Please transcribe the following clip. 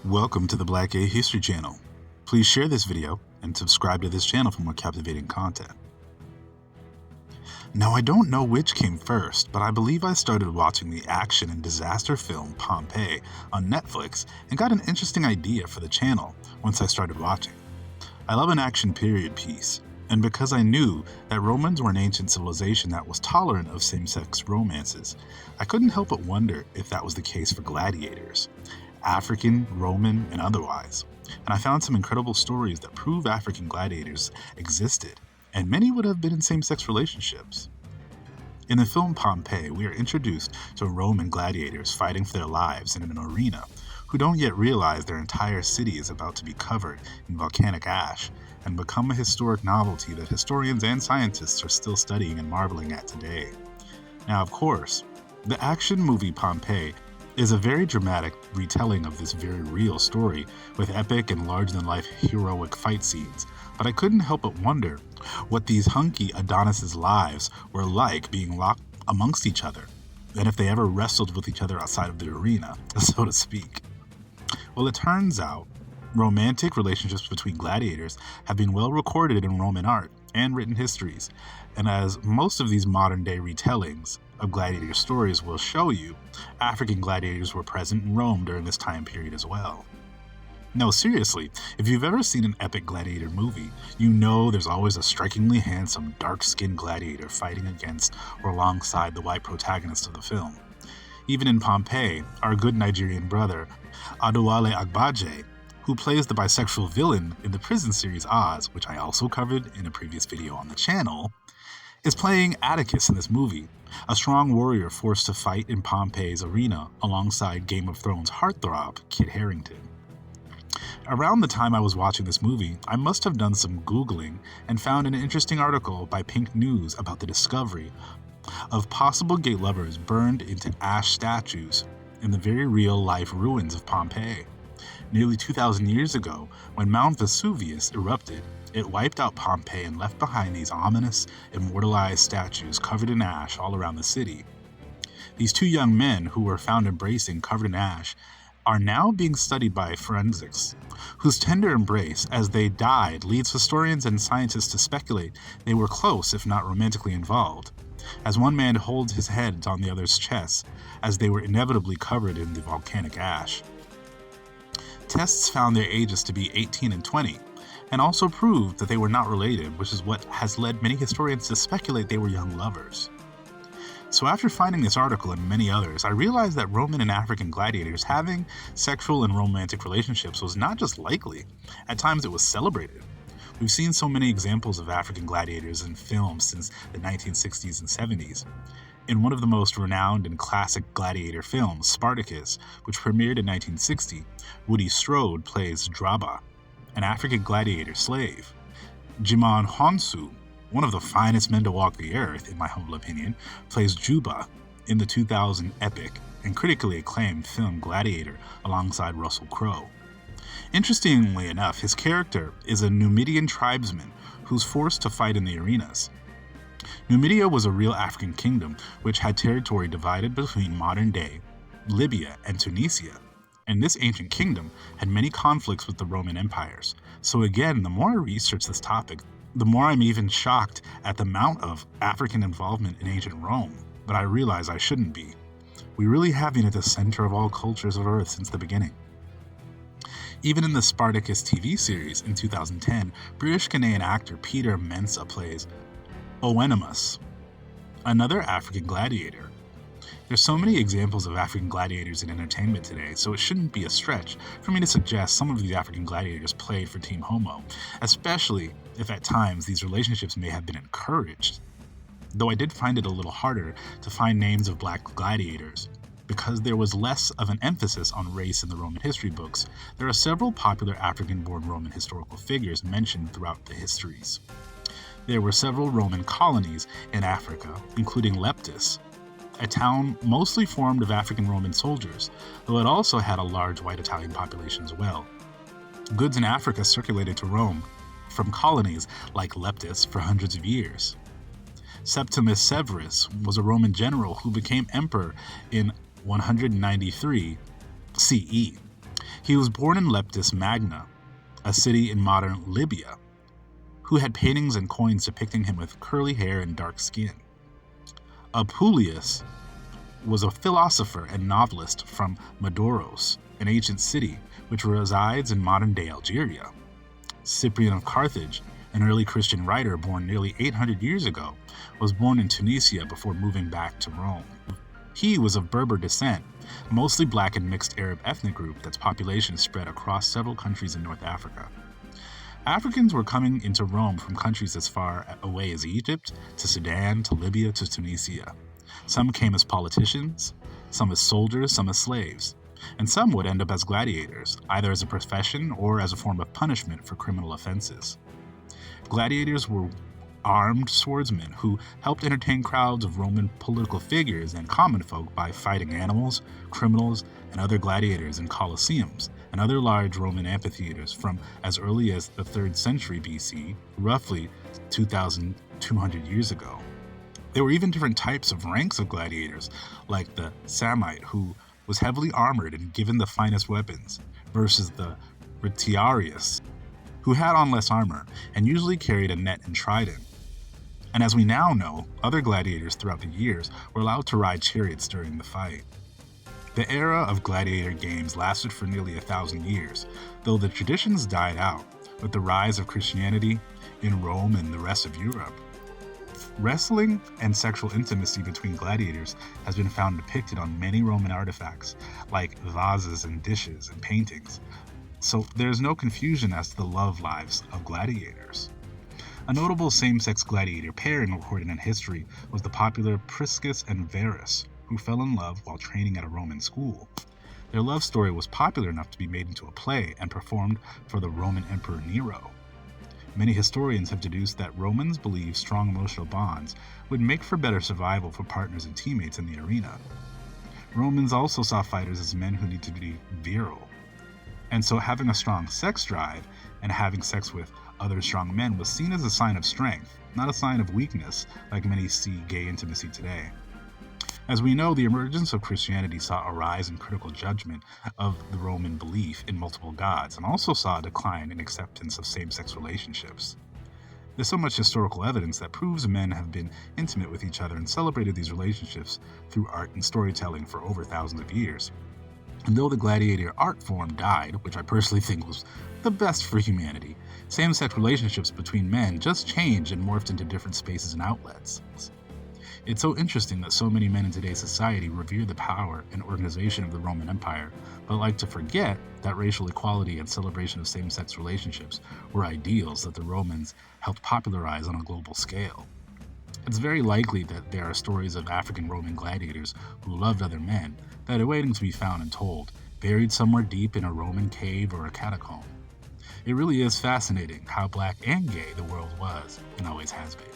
Welcome to the Black A History Channel. Please share this video and subscribe to this channel for more captivating content. Now, I don't know which came first, but I believe I started watching the action and disaster film Pompeii on Netflix and got an interesting idea for the channel once I started watching. I love an action period piece, and because I knew that Romans were an ancient civilization that was tolerant of same-sex romances, I couldn't help but wonder if that was the case for gladiators. African, Roman, and otherwise. And I found some incredible stories that prove African gladiators existed, and many would have been in same-sex relationships. In the film Pompeii, we are introduced to Roman gladiators fighting for their lives in an arena, who don't yet realize their entire city is about to be covered in volcanic ash and become a historic novelty that historians and scientists are still studying and marveling at today. Now, of course, the action movie Pompeii is a very dramatic retelling of this very real story with epic and larger-than-life heroic fight scenes, but I couldn't help but wonder what these hunky Adonis's lives were like being locked amongst each other, and if they ever wrestled with each other outside of the arena, so to speak. Well, it turns out romantic relationships between gladiators have been well recorded in Roman art and written histories, and as most of these modern-day retellings of gladiator stories will show you, African gladiators were present in Rome during this time period as well. No, seriously, if you've ever seen an epic gladiator movie, you know there's always a strikingly handsome, dark-skinned gladiator fighting against or alongside the white protagonist of the film. Even in Pompeii, our good Nigerian brother, Adewale Agbaje, who plays the bisexual villain in the prison series Oz, which I also covered in a previous video on the channel, is playing Atticus in this movie, a strong warrior forced to fight in Pompeii's arena alongside Game of Thrones heartthrob Kit Harington. Around the time I was watching this movie, I must have done some Googling and found an interesting article by Pink News about the discovery of possible gay lovers burned into ash statues in the very real-life ruins of Pompeii. Nearly 2,000 years ago, when Mount Vesuvius erupted, it wiped out Pompeii and left behind these ominous, immortalized statues covered in ash all around the city. These two young men, who were found embracing covered in ash, are now being studied by forensics, whose tender embrace as they died leads historians and scientists to speculate they were close, if not romantically involved, as one man holds his head on the other's chest as they were inevitably covered in the volcanic ash. Tests found their ages to be 18 and 20, and also proved that they were not related, which is what has led many historians to speculate they were young lovers. So after finding this article and many others, I realized that Roman and African gladiators having sexual and romantic relationships was not just likely, at times it was celebrated. We've seen so many examples of African gladiators in films since the 1960s and 70s. In one of the most renowned and classic gladiator films, Spartacus, which premiered in 1960, Woody Strode plays Draba, an African gladiator slave. Djimon Hounsou, one of the finest men to walk the earth, in my humble opinion, plays Juba in the 2000 epic and critically acclaimed film Gladiator alongside Russell Crowe. Interestingly enough, his character is a Numidian tribesman who's forced to fight in the arenas. Numidia was a real African kingdom which had territory divided between modern-day Libya and Tunisia, and this ancient kingdom had many conflicts with the Roman empires. So again, the more I research this topic, the more I'm even shocked at the amount of African involvement in ancient Rome, but I realize I shouldn't be. We really have been at the center of all cultures of Earth since the beginning. Even in the Spartacus TV series in 2010, British Ghanaian actor Peter Mensah plays Oenomus, another African gladiator. There's so many examples of African gladiators in entertainment today, so it shouldn't be a stretch for me to suggest some of these African gladiators played for Team Homo, especially if at times these relationships may have been encouraged. Though I did find it a little harder to find names of black gladiators, because there was less of an emphasis on race in the Roman history books, there are several popular African-born Roman historical figures mentioned throughout the histories. There were several Roman colonies in Africa, including Leptis, a town mostly formed of African Roman soldiers, though it also had a large white Italian population as well. Goods in Africa circulated to Rome from colonies like Leptis for hundreds of years. Septimus Severus was a Roman general who became emperor in 193 CE. He was born in Leptis Magna, a city in modern Libya, who had paintings and coins depicting him with curly hair and dark skin. Apuleius was a philosopher and novelist from Madoros, an ancient city which resides in modern-day Algeria. Cyprian of Carthage, an early Christian writer born nearly 800 years ago, was born in Tunisia before moving back to Rome. He was of Berber descent, a mostly black and mixed Arab ethnic group that's population spread across several countries in North Africa. Africans were coming into Rome from countries as far away as Egypt, to Sudan, to Libya, to Tunisia. Some came as politicians, some as soldiers, some as slaves, and some would end up as gladiators, either as a profession or as a form of punishment for criminal offenses. Gladiators were armed swordsmen who helped entertain crowds of Roman political figures and common folk by fighting animals, criminals, and other gladiators in colosseums and other large Roman amphitheaters from as early as the 3rd century BC, roughly 2,200 years ago. There were even different types of ranks of gladiators, like the Samnite, who was heavily armored and given the finest weapons, versus the Retiarius, who had on less armor and usually carried a net and trident. And as we now know, other gladiators throughout the years were allowed to ride chariots during the fight. The era of gladiator games lasted for nearly 1,000 years, though the traditions died out with the rise of Christianity in Rome and the rest of Europe. Wrestling and sexual intimacy between gladiators has been found depicted on many Roman artifacts, like vases and dishes and paintings, so there's no confusion as to the love lives of gladiators. A notable same-sex gladiator pairing recorded in history was the popular Priscus and Verus, who fell in love while training at a Roman school. Their love story was popular enough to be made into a play and performed for the Roman Emperor Nero. Many historians have deduced that Romans believed strong emotional bonds would make for better survival for partners and teammates in the arena. Romans also saw fighters as men who needed to be virile, and so having a strong sex drive and having sex with other strong men was seen as a sign of strength, not a sign of weakness like many see gay intimacy today. As we know, the emergence of Christianity saw a rise in critical judgment of the Roman belief in multiple gods and also saw a decline in acceptance of same-sex relationships. There's so much historical evidence that proves men have been intimate with each other and celebrated these relationships through art and storytelling for over thousands of years. And though the gladiator art form died, which I personally think was the best for humanity, same-sex relationships between men just changed and morphed into different spaces and outlets. It's so interesting that so many men in today's society revere the power and organization of the Roman Empire, but like to forget that racial equality and celebration of same-sex relationships were ideals that the Romans helped popularize on a global scale. It's very likely that there are stories of African Roman gladiators who loved other men that are waiting to be found and told, buried somewhere deep in a Roman cave or a catacomb. It really is fascinating how black and gay the world was and always has been.